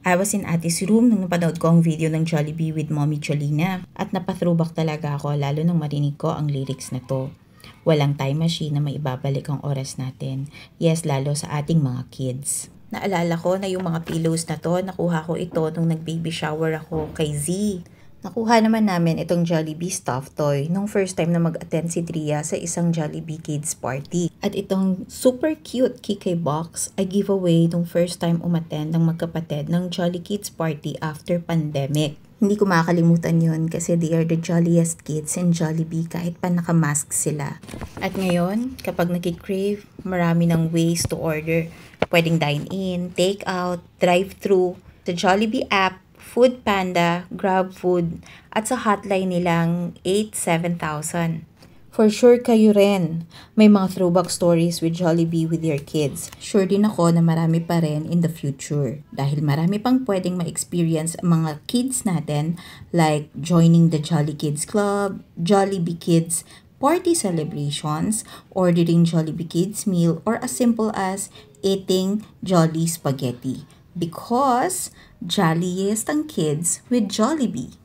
I was in Ate's room nung napanood ko ang video ng Jollibee with Mommy Jolina at napathrowback talaga ako lalo nang marinig ko ang lyrics na to. Walang time machine na maibabalik ang oras natin. Yes, lalo sa ating mga kids. Naalala ko na yung mga pillows na to, nakuha ko ito nung nag-baby shower ako kay Z. Nakuha naman namin itong Jollibee stuffed toy nung first time na mag-attend si Dria sa isang Jollibee Kids Party. At itong super cute Kikay box ay giveaway nung first time umattend ng magkapatid ng Jolly Kids Party after pandemic. Hindi ko makakalimutan yun kasi they are the jolliest kids in Jollibee kahit pa nakamask sila. At ngayon, kapag nakikrave, marami ng ways to order. Pwedeng dine-in, take-out, drive-thru, sa Jollibee app, Food Panda, GrabFood, at sa hotline nilang 87000. For sure kayo rin, may mga throwback stories with Jollibee with your kids. Sure din ako na marami pa rin in the future. Dahil marami pang pwedeng ma-experience ang mga kids natin like joining the Jolly Kids Club, Jollibee Kids party celebrations, ordering Jollibee Kids meal, or as simple as eating Jolly Spaghetti. Because jolliest ang kids with Jollibee.